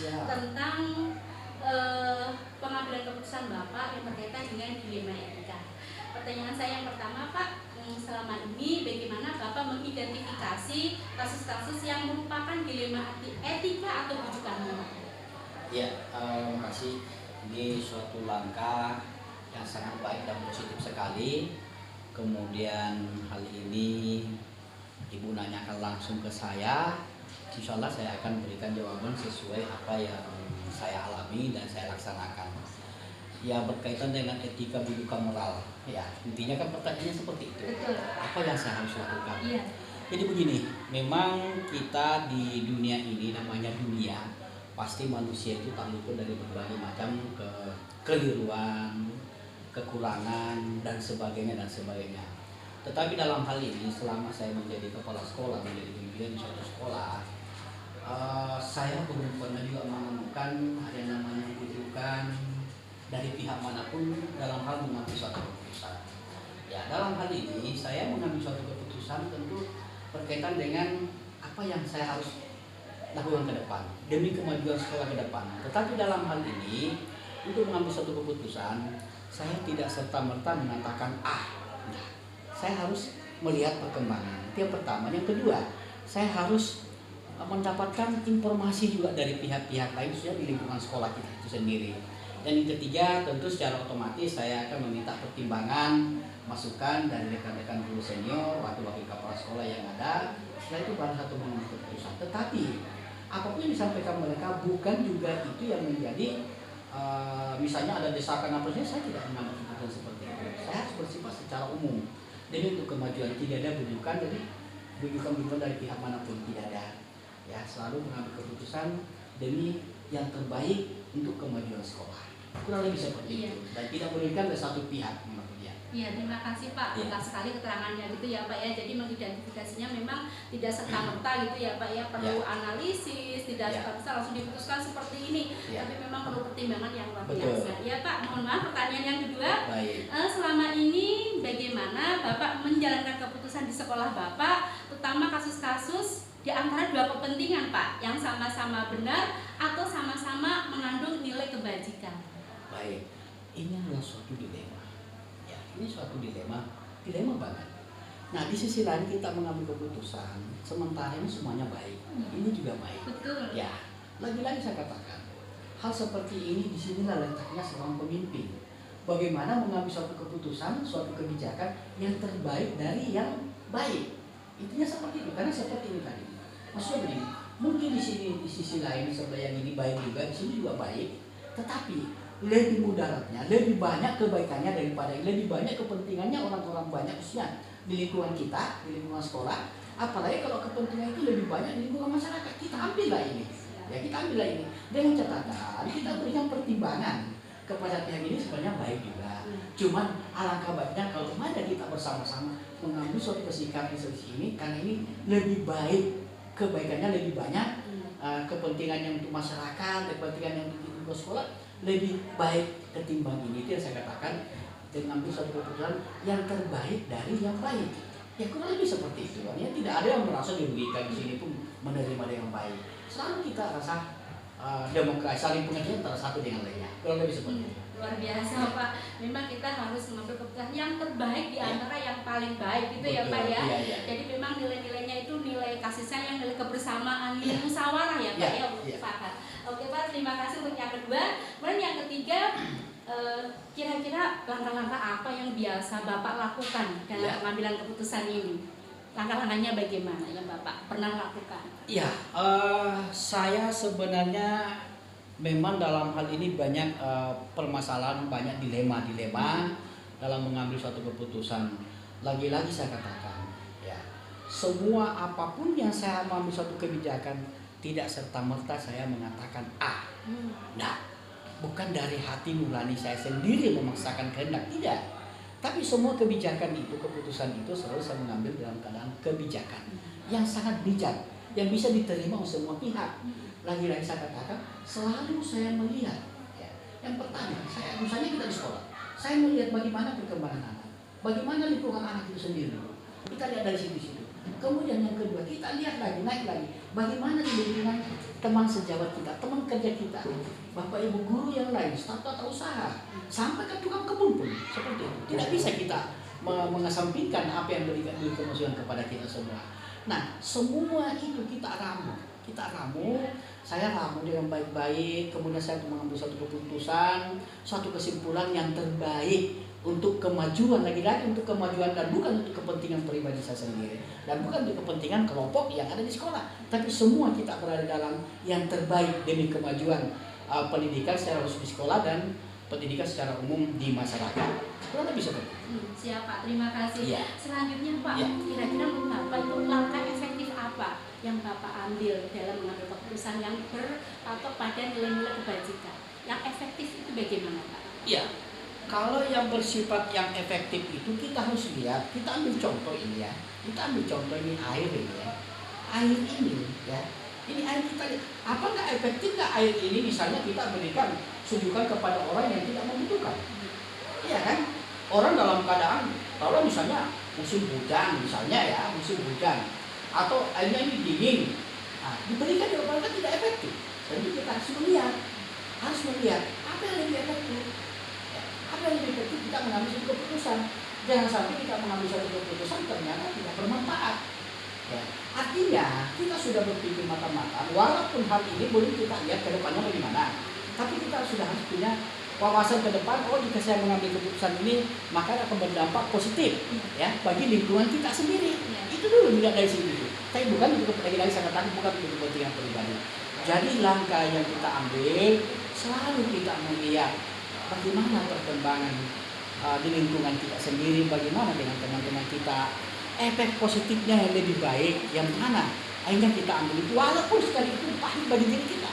Siap. tentang pengambilan keputusan Bapak yang berkaitan dengan dilema etika. Pertanyaan saya yang pertama, Pak, selama ini bagaimana Bapak mengidentifikasi kasus-kasus yang merupakan dilema etika atau rujukan moral? Ya, makasih. Ini suatu langkah yang sangat baik dan positif sekali. Kemudian hal ini Ibu nanyakan langsung ke saya. Insya Allah saya akan berikan jawaban sesuai apa yang saya alami dan saya laksanakan. Ya, berkaitan dengan etika bukan moral. Ya, intinya kan pertanyaannya seperti itu. Betul. Apa yang saya harus lakukan? Iya. Jadi begini, memang kita di dunia ini namanya dunia, pasti manusia itu tak luput dari berbagai macam kekeliruan, kekurangan dan sebagainya dan sebagainya. Tetapi dalam hal ini selama saya menjadi kepala sekolah, menjadi pimpinan suatu sekolah, saya belum pernah juga menemukan ada yang namanya rujukan dari pihak manapun dalam hal mengambil suatu keputusan. Ya, dalam hal ini saya mengambil suatu keputusan tentu berkaitan dengan apa yang saya harus lakukan ke depan demi kemajuan sekolah ke depan. Tetapi dalam hal ini untuk mengambil suatu keputusan, saya tidak serta-merta mengatakan nah, saya harus melihat perkembangan. Itu yang pertama. Yang kedua, saya harus mendapatkan informasi juga dari pihak-pihak lain khususnya di lingkungan sekolah kita itu sendiri. Dan yang ketiga, tentu secara otomatis saya akan meminta pertimbangan, masukan dari rekan-rekan guru senior, wakil-wakil kepala sekolah yang ada. Setelah itu baru satu mengambil keputusan. Tetapi apapun yang disampaikan mereka bukan juga itu yang menjadi misalnya ada desakan apa saja, saya tidak mengambil keputusan seperti itu. Saya harus bersifat secara umum. Jadi untuk kemajuan tidak ada bujukan dari pihak manapun, tidak ada. Ya, selalu mengambil keputusan demi yang terbaik untuk kemajuan sekolah. Kurang lebih seperti itu. Dan tidak memberikan dari satu pihak. Iya, terima kasih Pak. Lengkap sekali keterangannya gitu ya Pak ya. Jadi mengidentifikasinya memang tidak serta-merta gitu ya Pak ya. Perlu analisis, tidak serta-merta langsung diputuskan seperti ini. Tapi memang perlu pertimbangan yang luar biasa. Ya Pak, mohon maaf pertanyaan yang kedua. Selama ini bagaimana Bapak menjalankan keputusan di sekolah Bapak, terutama kasus-kasus di antara dua kepentingan Pak, yang sama-sama benar atau sama-sama mengandung nilai kebajikan? Baik, ini adalah suatu dilema. Ini suatu dilema banget. Nah, di sisi lain kita mengambil keputusan, sementara ini semuanya baik, ini juga baik. Betul. Ya, lagi-lagi saya katakan, hal seperti ini disinilah letaknya seorang pemimpin. Bagaimana mengambil suatu keputusan, suatu kebijakan yang terbaik dari yang baik. Intinya seperti itu, karena seperti ini tadi. Maksudnya begini, mungkin di sisi lain sebelah yang ini baik juga, di sini juga baik, tetapi lebih mudaratnya, lebih banyak kebaikannya daripada lebih banyak kepentingannya orang-orang banyak khususnya di lingkungan kita, di lingkungan sekolah. Apalagi kalau kepentingan itu lebih banyak di lingkungan masyarakat, kita ambillah ini. Ya, kita ambillah ini dengan catatan kita berikan pertimbangan kepada pihak ini sebenarnya baik juga. Cuman alangkah baiknya kalau mana kita bersama-sama mengambil suatu kesikapan seperti ini karena ini lebih baik, kebaikannya lebih banyak, kepentingannya untuk masyarakat, kepentingannya untuk lingkungan sekolah lebih baik ketimbang ini. Itu yang saya katakan dengan ambil suatu keputusan yang terbaik dari yang baik. Ya kurang lebih seperti itu. Ya, tidak ada yang merasa dirugikan di sini pun menerima yang baik. Selalu kita rasa demokrasi saling pengertian antara satu dengan lainnya. Kurang lebih seperti itu. Luar biasa Pak. Memang kita harus mengambil keputusan yang terbaik di antara yang paling baik gitu. Betul, ya Pak ya. Jadi memang nilai-nilainya itu nilai kasih sayang, nilai kebersamaan, nilai musyawarah ya Pak ya. Oke Pak, terima kasih untuk yang kedua. Kemudian yang ketiga, kira-kira langkah-langkah apa yang biasa Bapak lakukan dalam pengambilan keputusan ini? Langkah-langkahnya bagaimana yang Bapak pernah lakukan? Iya, saya sebenarnya memang dalam hal ini banyak permasalahan, banyak dilema dalam mengambil suatu keputusan. Lagi-lagi saya katakan, ya, semua apapun yang saya mengambil suatu kebijakan tidak serta-merta saya mengatakan nah, bukan dari hati nurani saya sendiri memaksakan kehendak, tidak. Tapi semua kebijakan itu, keputusan itu selalu saya mengambil dalam keadaan kebijakan yang sangat bijak, yang bisa diterima oleh semua pihak. Lagi-lagi saya katakan, selalu saya melihat. Ya, yang pertama, misalnya kita di sekolah, saya melihat bagaimana perkembangan anak, bagaimana lingkungan anak itu sendiri. Kita lihat dari situ. Kemudian yang kedua, kita lihat lagi, naik lagi, bagaimana di lingkungan teman sejawat kita, teman kerja kita, bapak ibu guru yang lain, staf tata usaha, sampai ke tukang kebun pun seperti itu. Tidak bisa kita mengesampingkan apa yang berikan kemajuan kepada kita semua. Nah, semua itu kita ramu, saya ramu dengan baik-baik, kemudian saya mengambil suatu keputusan, suatu kesimpulan yang terbaik untuk kemajuan, lagi-lagi untuk kemajuan, dan bukan untuk kepentingan pribadi saya sendiri, dan bukan untuk kepentingan kelompok yang ada di sekolah, tapi semua kita berada dalam yang terbaik demi kemajuan pendidikan secara khusus di sekolah dan pendidikan secara umum di masyarakat. Kurang lebih seperti itu. Siap Pak, terima kasih. Ya. Selanjutnya Pak, Ya. kira-kira menurut Bapak itu langkah efektif apa yang Bapak ambil dalam mengambil keputusan yang berpatok pada nilai-nilai kebajikan? Yang efektif itu bagaimana Pak? Iya, kalau yang bersifat yang efektif itu kita harus lihat, kita ambil contoh ini ya, ini air ini ya, air ini ya, ini air kita lihat, apa nggak efektif nggak air ini misalnya kita berikan sujukan kepada orang yang tidak membutuhkan, iya kan? Orang dalam keadaan kalau misalnya musim hujan atau airnya ini dingin, nah, diberikan kepada mereka tidak efektif. Jadi kita harus melihat apa yang lebih efektif. Apa yang lebih efektif kita mengambil suatu keputusan. Jangan sampai kita mengambil suatu keputusan ternyata tidak bermanfaat. Ya. Artinya kita sudah berpikir matang-matang, walaupun hal ini boleh kita lihat ke depannya bagaimana, tapi kita sudah harus punya wawasan ke depan. Oh, jika saya mengambil keputusan ini maka akan berdampak positif ya bagi lingkungan kita sendiri. Itu dulu dilihat dari situ. Tapi bukan untuk lagi saya katakan bukan untuk kepentingan pribadi. Jadi langkah yang kita ambil selalu kita melihat bagaimana perkembangan di lingkungan kita sendiri, bagaimana dengan teman-teman kita, efek positifnya yang lebih baik yang mana akhirnya kita ambil itu, walaupun sekali itu pahit bagi diri kita,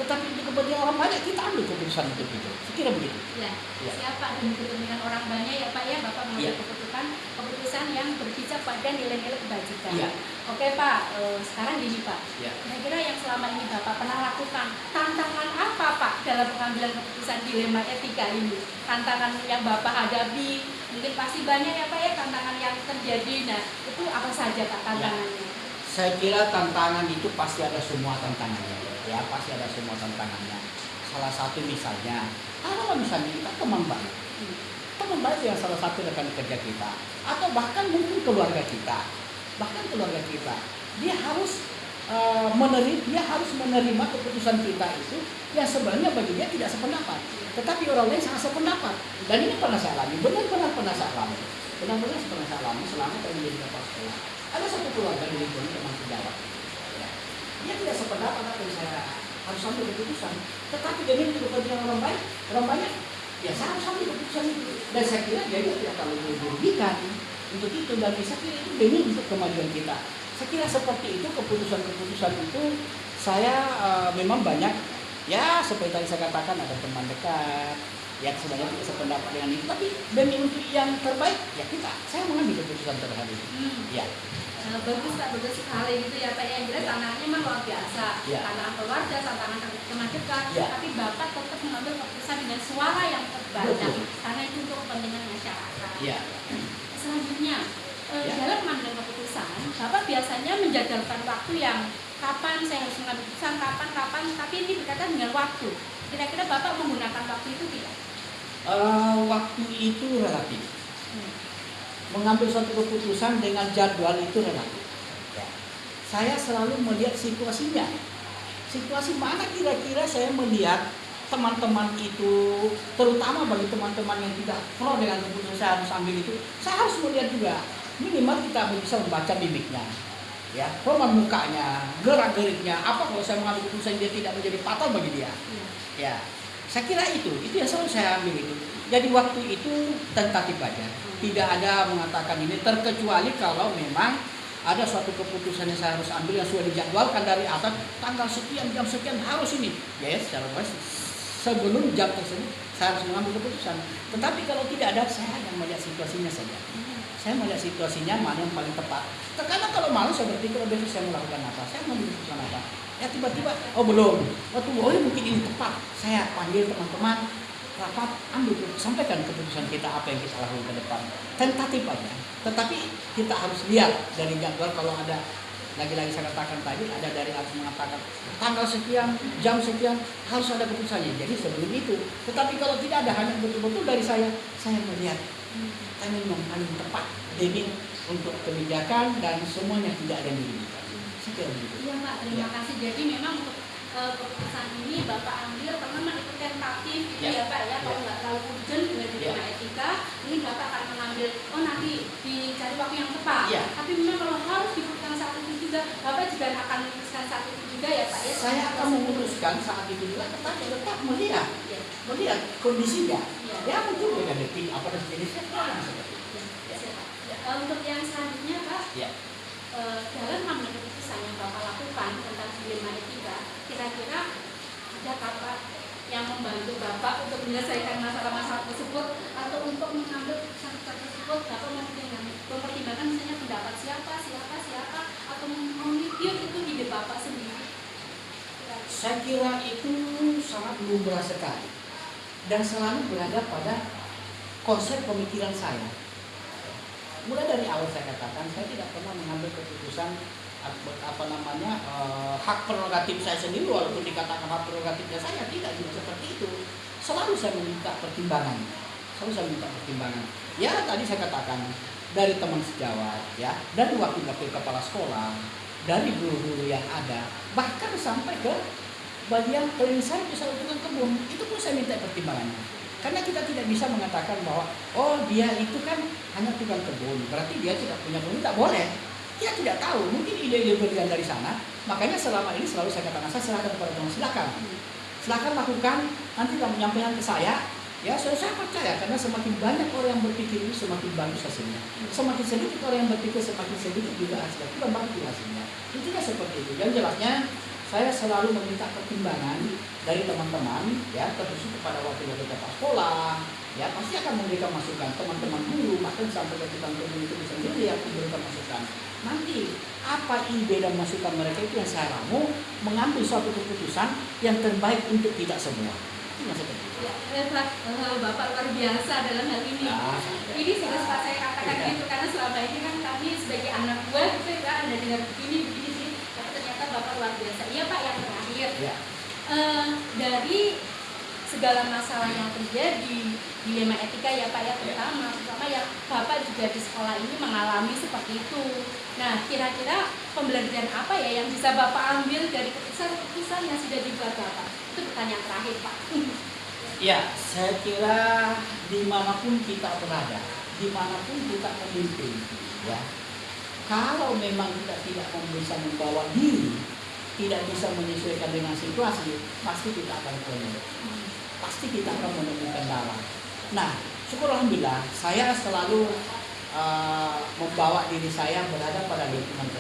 tetapi untuk kepentingan orang banyak kita ambil keputusan untuk itu. Sekira begitu. Ya. Siapa demi kepentingan orang banyak ya Pak ya, Bapak mengambil keputusan yang berpijak pada nilai-nilai kebajikan. Ya. Oke Pak, sekarang gini Pak, Ya. kira-kira yang selama ini Bapak pernah lakukan, tantangan apa Pak dalam pengambilan keputusan dilema etika ini? Tantangan yang Bapak hadapi, mungkin pasti banyak ya Pak ya tantangan yang terjadi. Nah, itu apa saja Pak tantangannya? Ya. Saya kira tantangan itu pasti ada semua tantangannya. Ya, pasti ada semua tantangannya. Salah satu misalnya, kalau misalnya kita teman baik yang salah satu rekan kerja kita, atau bahkan mungkin keluarga kita, dia harus menerima keputusan kita itu yang sebenarnya bagi dia tidak sependapat, tetapi orang lain sangat sependapat. Dan ini pernah saya alami, benar-benar pernah saya alami selama saya menjadi kepala sekolah. Ada satu keluarga di lingkungan teman sejawat, ya. Dia tidak sependapat apa yang saya harus ambil keputusan, tetapi demi kepentingan orang banyak, ya saya harus ambil keputusan itu. Dan saya kira dia juga tidak terlalu merugikan untuk itu, dan saya kira itu demi untuk kemajuan kita. Saya kira seperti itu keputusan itu saya memang banyak ya, seperti tadi saya katakan ada teman dekat yang sebenarnya tidak sependapat dengan itu, tapi demi untuk yang terbaik ya saya mengambil keputusan terhadap itu. Ya. Bagus Pak, bagus sekali gitu ya Pak ya. Jelas tantangannya memang luar biasa, tantangan keluarga, tantangan teman dekat, tapi Bapak tetap mengambil keputusan dengan suara yang terbanyak, karena itu untuk kepentingan masyarakat. Selanjutnya, dalam mengambil keputusan, Bapak biasanya menjadwalkan waktu yang kapan saya harus mengambil keputusan, kapan, tapi ini berkaitan dengan waktu. Kira-kira Bapak menggunakan waktu itu tidak? Waktu itu relatif. Mengambil suatu keputusan dengan jadwal itu relatif. Ya. Saya selalu melihat situasinya. Situasi mana kira-kira saya melihat teman-teman itu, terutama bagi teman-teman yang tidak pro dengan keputusan saya harus ambil itu, saya harus melihat juga. Minimal kita bisa membaca mimiknya, ya, forma mukanya, gerak-geriknya. Apa kalau saya mengambil keputusan dia tidak menjadi fatal bagi dia? Ya, saya kira itu yang selalu saya ambil itu. Jadi waktu itu tentatif aja. Tidak ada mengatakan ini, terkecuali kalau memang ada suatu keputusan yang saya harus ambil yang sudah dijadwalkan dari atas, tanggal sekian, jam sekian harus ini. Yes, secara basis sebelum jam tersebut saya harus mengambil keputusan. Tetapi kalau tidak ada, saya hanya melihat situasinya saja. Saya melihat situasinya mana yang paling tepat. Terkadang kalau malu saya berpikir besok saya melakukan apa, saya mengambil keputusan apa. Ya tiba-tiba, oh belum, mungkin ini tepat. Saya panggil teman-teman, rapat, sampaikan keputusan kita apa yang kita lakukan ke depan. Tentatif aja. Tetapi kita harus lihat dari jadwal kalau ada lagi-lagi saya katakan tadi, ada dari atas mengatakan tanggal sekian, jam sekian harus ada keputusannya. Jadi sebelum itu. Tetapi kalau tidak ada, hanya betul-betul dari saya melihat timing yang paling tepat demi untuk kebijakan dan semuanya tidak ada yang dirugikan. Iya Pak, terima kasih. Jadi memang untuk keputusan ini Bapak ambil karena memang itu tentatif gitu ya Pak ya. Kalau nggak terlalu urgent dengan dilema etika, ini Bapak akan mengambil nanti dicari waktu yang tepat. Tapi memang kalau harus diputuskan saat itu juga, Bapak juga akan memutuskan saat itu juga ya Pak ya. Saya akan memutuskan saat itu juga, tetapi tetap melihat kondisinya. Ya mungkin beda detik apa dan jenisnya seperti itu. Untuk yang selanjutnya Pak, dalam mengambil keputusan yang Bapak lakukan tentang dilema etika, kira-kira ada kata yang membantu Bapak untuk menyelesaikan masalah-masalah tersebut atau untuk mengambil keputusan tersebut, Bapak mempertimbangkan misalnya pendapat siapa atau mereview itu ide Bapak sendiri? Saya kira itu sangat lumrah sekali dan selalu berada pada konsep pemikiran saya. Mulai dari awal saya katakan, saya tidak pernah mengambil keputusan hak prerogatif saya sendiri, walaupun dikatakan hak prerogatifnya saya, tidak seperti itu. Selalu saya meminta pertimbangan. Ya tadi saya katakan dari teman sejawat, ya, dari wakil-wakil kepala sekolah, dari guru-guru yang ada, bahkan sampai ke bagian klinis saya bisa tukang kebun, itu pun saya minta pertimbangannya. Karena kita tidak bisa mengatakan bahwa dia itu kan hanya tukang kebun, berarti dia tidak punya kebun, tidak boleh. Dia tidak tahu, mungkin ide-ide berjalan dari sana. Makanya selama ini selalu saya katakan, saya serahkan kepada teman, silakan lakukan, nanti kamu menyampaikan ke saya. Ya, saya percaya karena semakin banyak orang yang berpikir itu semakin bagus hasilnya. Semakin sedikit orang yang berpikir semakin sedikit juga hasilnya. Itu bagus hasilnya. Intinya seperti itu. Yang jelasnya saya selalu meminta pertimbangan dari teman-teman, ya, terkhusus kepada wakil-wakil kepala sekolah, ya, pasti akan memberikan masukan. Teman-teman guru, bahkan sampai ke tukang kebun itu sendiri yang memberikan masukan. Nanti apa ide dan masukan mereka itu yang saya ramu, mengambil suatu keputusan yang terbaik untuk kita semua. Bapak luar biasa dalam hal ini. Ini sudah saya katakan gitu karena selama ini kan kami sebagai anak buah gitu ya, Anda dengar begini, tapi ternyata Bapak luar biasa. Iya Pak, yang terakhir dari segala masalah yang terjadi, dilema etika ya Pak ya, terutama yang Bapak juga di sekolah ini mengalami seperti itu. Nah, kira-kira pembelajaran apa ya yang bisa Bapak ambil dari keputusan yang sudah dibuat Bapak? Itu pertanyaan terakhir Pak. Ya, saya kira dimanapun kita berada, dimanapun kita memimpin, ya, kalau memang kita tidak bisa membawa diri, tidak bisa menyesuaikan dengan situasi, pasti kita akan konyol. Pasti kita akan menemukan kendala. Nah, syukur alhamdulillah, saya selalu membawa diri saya berada pada lingkungan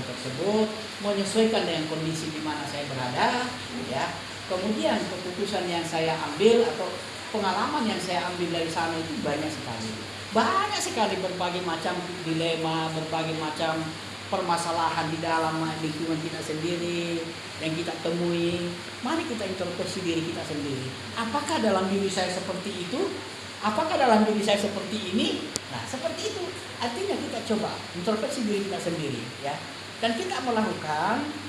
tersebut, menyesuaikan dengan kondisi di mana saya berada, ya. Kemudian keputusan yang saya ambil atau pengalaman yang saya ambil dari sana itu banyak sekali berbagai macam dilema, berbagai macam permasalahan di dalam lingkungan kita sendiri yang kita temui. Mari kita introspeksi diri kita sendiri. Apakah dalam diri saya seperti itu? Apakah dalam diri saya seperti ini? Nah, seperti itu. Artinya kita coba introspeksi diri kita sendiri, ya. Dan kita melakukan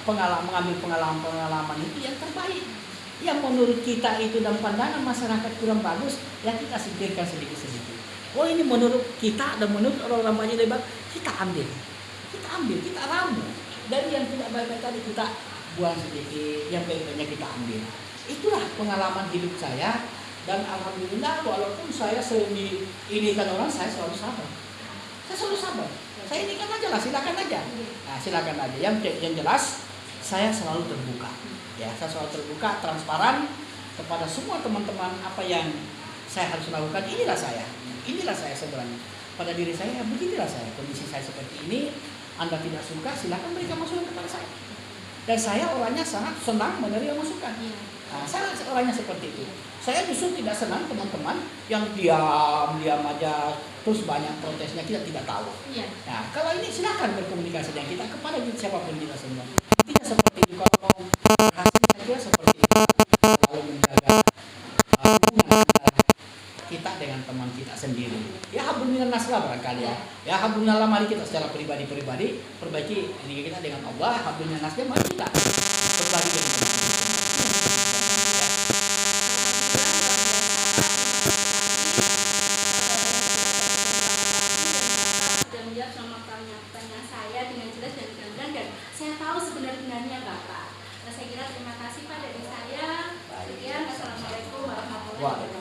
mengambil pengalaman itu yang terbaik. Yang menurut kita itu dalam pandangan masyarakat kurang bagus, ya kita singkirkan sedikit-sedikit. Ini menurut kita dan menurut orang-orang banyak lebar, kita ambil, kita ramu. Dari yang tidak baik-baik tadi kita buang sedikit, yang baik-baiknya kita ambil. Itulah pengalaman hidup saya. Dan alhamdulillah walaupun saya sering diinikan orang, saya selalu sabar. Saya ini kan aja lah, silakan aja. Nah, silakan aja. Yang jelas saya selalu terbuka. Ya, saya selalu terbuka, transparan kepada semua teman-teman apa yang saya harus lakukan. Inilah saya sebenarnya. Pada diri saya, beginilah saya. Kondisi saya seperti ini. Anda tidak suka, silakan berikan masukan kepada saya. Dan saya orangnya sangat senang menerima masukan. Nah, saya orangnya seperti itu. Saya justru tidak senang teman-teman yang diam aja terus banyak protesnya, kita tidak tahu. Nah, kalau ini silakan berkomunikasi dengan kita kepada siapapun kita semua. Intinya seperti itu. Kalau mau berhasil saja seperti itu, lalu menjaga hubungan antara kita dengan teman kita sendiri. Ya benar. hablum minan nas lah barangkali ya. Ya hablum minallah, mari kita secara pribadi perbaiki ini kita dengan Allah. Hablum minan nas, mari kita berbagi dengan teman-teman. Saya tahu sebenarnya Bapak. Saya kira terima kasih Pak dari saya. Sekian, assalamualaikum warahmatullahi wabarakatuh.